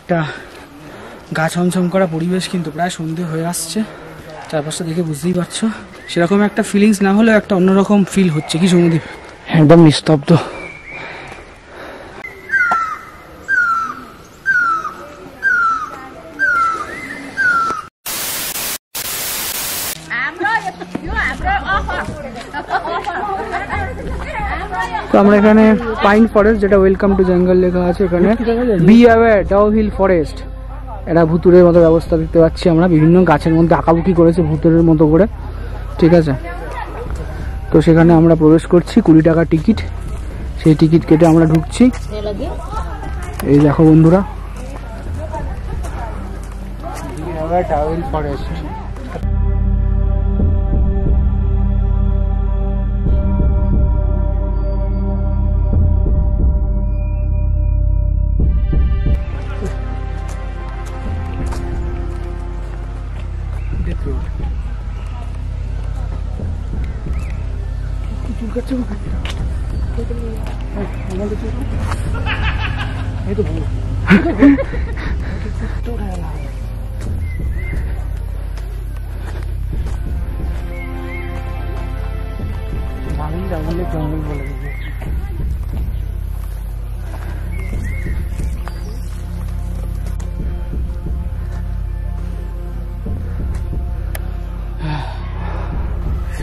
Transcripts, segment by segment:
একটা গা ছমছম করা পরিবেশ, কিন্তু প্রায় সন্ধে হয়ে আসছে। চারপাশটা দেখে বুঝতেই পারছো, সেরকম একটা ফিলিংস না হলেও একটা অন্যরকম ফিল হচ্ছে। কি সমুদ্র একদম নিস্তব্ধ। তো আমরা এখানে পাইন ফরেস্ট, যেটা ওয়েলকাম টু জঙ্গল লেখা আছে, এখানে be aware Dow Hill forest, এটা ভুতুরের মতো ব্যবস্থা দেখতে পাচ্ছি আমরা। বিভিন্ন গাছের মধ্যে আঁকাবুকি করেছে ভুতুরের মতো করে, ঠিক আছে। তো সেখানে আমরা প্রবেশ করছি, 20 টাকা টিকিট। সেই টিকিট কেটে আমরা ঢুকছি। এই দেখো বন্ধুরা, be aware Dow Hill forest. জঙ্গল বলে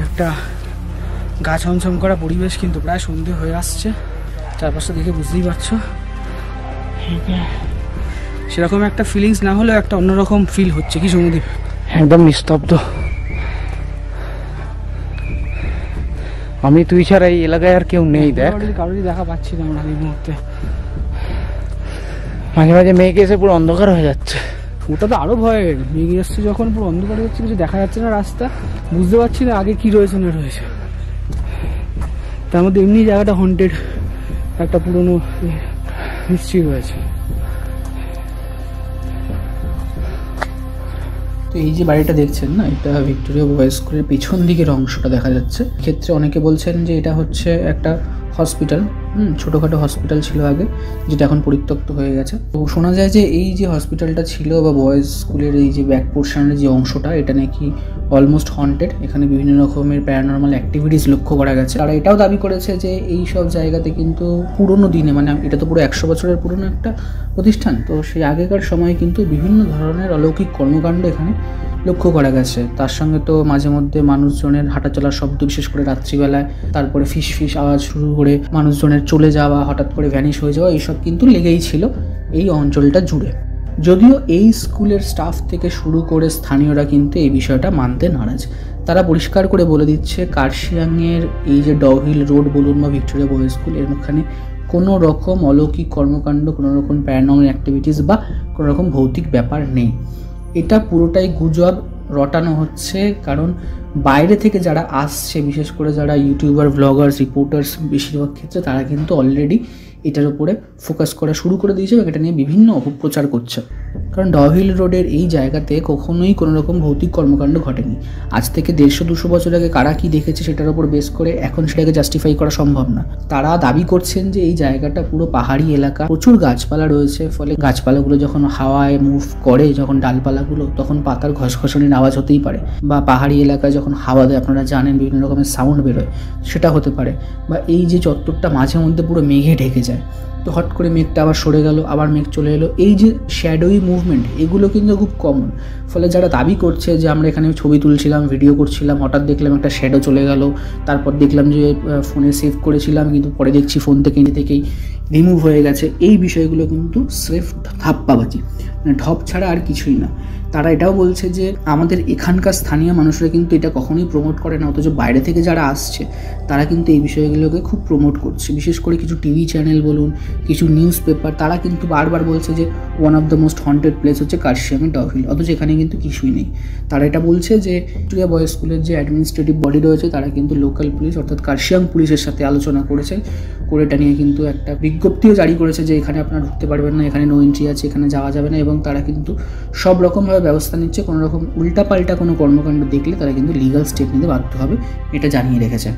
একটা গা ছমছম করা পরিবেশ, কিন্তু প্রায় সন্ধে হয়ে আসছে। চারপাশটা দেখে বুঝতেই পারছো, সেরকম একটা ফিলিংস না হলেও একটা অন্যরকম ফিল হচ্ছে। কি সমুদ্র একদম নিস্তব্ধ। আমি তুই ছাড়া এই এলাকায় আর কেউ নেই, দেখ কারোরই দেখা পাচ্ছি না আমরা এই মুহূর্তে। মাঝে মাঝে মেঘ এসে পুরো অন্ধকার হয়ে যাচ্ছে। ওটা তো আরো ভয়ের, মেঘ এসছে যখন পুরো অন্ধকার হয়ে যাচ্ছে, কিছু দেখা যাচ্ছে না রাস্তা, বুঝতে পারছি না আগে কি রয়েছে না রয়েছে। তার মধ্যে এমনি জায়গাটা হন্টেড, একটা পুরনো হিস্ট্রি রয়েছে। তো এই যে বাড়িটা দেখছেন না, এটা ভিক্টোরিয়া বয়েজ স্কুলের পেছন দিকের অংশটা দেখা যাচ্ছে। ক্ষেত্রে অনেকে বলছেন যে এটা হচ্ছে একটা হসপিটাল, ছোটোখাটো হসপিটাল ছিল আগে, যেটা এখন পরিত্যক্ত হয়ে গেছে। তো শোনা যায় যে এই যে হসপিটালটা ছিল বা বয়েজ স্কুলের এই যে ব্যাক পোর্শনের যে অংশটা, এটা নাকি অলমোস্ট হন্টেড। এখানে বিভিন্ন রকমের প্যারানর্মাল অ্যাক্টিভিটিস লক্ষ্য করা গেছে। তারা এটাও দাবি করেছে যে এই সব জায়গাতে কিন্তু পুরোনো দিনে, মানে এটা তো পুরো 100 বছরের পুরনো একটা প্রতিষ্ঠান, তো সেই আগেকার সময়ে কিন্তু বিভিন্ন ধরনের অলৌকিক কর্মকাণ্ড এখানে লক্ষ্য করা গেছে। তার সঙ্গে তো মাঝে মধ্যে মানুষজনের হাঁটা চলার শব্দ, বিশেষ করে রাত্রিবেলায়, তারপরে ফিস ফিস আওয়াজ শুরু করে মানুষজনের চলে যাওয়া, হঠাৎ করে ভ্যানিশ হয়ে যাওয়া, এইসব কিন্তু লেগেই ছিল এই অঞ্চলটা জুড়ে। যদিও এই স্কুলের স্টাফ থেকে শুরু করে স্থানীয়রা কিন্তু এই বিষয়টা মানতে নারাজ। তারা পরিষ্কার করে বলে দিচ্ছে, কার্শিয়াংয়ের এই যে ডাউ হিল রোড বলুন বা ভিক্টোরিয়া বয়েজ স্কুল, এর ওখানে কোনো রকম অলৌকিক কর্মকাণ্ড, কোনো রকম প্যারানর্মাল অ্যাক্টিভিটিস বা কোনো রকম ভৌতিক ব্যাপার নেই। এটা পুরোটাই গুজব রটানো হচ্ছে, কারণ বাইরে থেকে যারা আসছে, বিশেষ করে যারা ইউটিউবার, ব্লগার্স, রিপোর্টার্স, বেশিরভাগ ক্ষেত্রে তারা কিন্তু অলরেডি এটার উপরে ফোকাস করা শুরু করে দিয়েছে এবং এটা নিয়ে বিভিন্ন অপপ্রচার করছে। কারণ ডাউ হিল রোডের এই জায়গাতে কখনোই কোনো রকম ভৌতিক কর্মকাণ্ড ঘটেনি। আজ থেকে 150-200 বছর আগে কারা কি দেখেছে সেটার উপর বেস করে এখন সেটাকে জাস্টিফাই করা সম্ভব না। তারা দাবি করছেন যে এই জায়গাটা পুরো পাহাড়ি এলাকা, প্রচুর গাছপালা রয়েছে, ফলে গাছপালাগুলো যখন হাওয়ায় মুভ করে, যখন ডালপালাগুলো, তখন পাতার ঘসঘসনির আওয়াজ হতেই পারে। বা পাহাড়ি এলাকায় যখন হাওয়া দেয়, আপনারা জানেন বিভিন্ন রকমের সাউন্ড বেরোয়, সেটা হতে পারে। বা এই যে চত্বরটা মাঝে মধ্যে পুরো মেঘে ঢেকে যায়, তো হট করে মেঘটা আবার সরে গেল, আবার মেঘ চলে এলো, এই যে শ্যাডোই মুভমেন্ট, এগুলো কিন্তু খুব কমন। ফলে যারা দাবি করছে যে আমরা এখানে ছবি তুলছিলাম, ভিডিও করছিলাম, হঠাৎ দেখলাম একটা শ্যাডো চলে গেল, তারপর দেখলাম যে ফোনে সেভ করেছিলাম কিন্তু পরে দেখছি ফোন থেকে নিজে থেকেই রিমুভ হয়ে গেছে, এই বিষয়গুলো কিন্তু স্রেফ ধাপ্পাবাজি, মানে ঢপ ছাড়া আর কিছুই না। তারা এটাও বলছে যে আমাদের এখানকার স্থানীয় মানুষরা কিন্তু এটা কখনোই প্রমোট করে না, অথচ বাইরে থেকে যারা আসছে তারা কিন্তু এই বিষয়গুলোকে খুব প্রমোট করছে। বিশেষ করে কিছু টিভি চ্যানেল বলুন, কিছু নিউজ পেপার, তারা কিন্তু বারবার বলছে যে one of the most haunted place হচ্ছে কার্শিয়াংয়ের ডাউ হিল, অথচ এখানে কিন্তু কিছুই নেই। তারা এটা বলছে যে ভিক্টোরিয়া বয়েজ স্কুলের যে অ্যাডমিনিস্ট্রেটিভ বডি রয়েছে, তারা কিন্তু লোকাল পুলিশ অর্থাৎ কার্শিয়াং পুলিশের সাথে আলোচনা করেছে, করে এটা নিয়ে কিন্তু একটা বিজ্ঞপ্তিও জারি করেছে যে এখানে আপনারা ঢুকতে পারবেন না, এখানে নো এন্ট্রি আছে, এখানে যাওয়া যাবে না, এবং তারা কিন্তু সব রকমভাবে ব্যবস্থা নিচ্ছে। কোনো রকম উল্টাপাল্টা কোনো কর্মকাণ্ড দেখলে তারা কিন্তু লিগাল স্টেপ নিতে বাধ্য হবে, এটা জানিয়ে রেখেছে।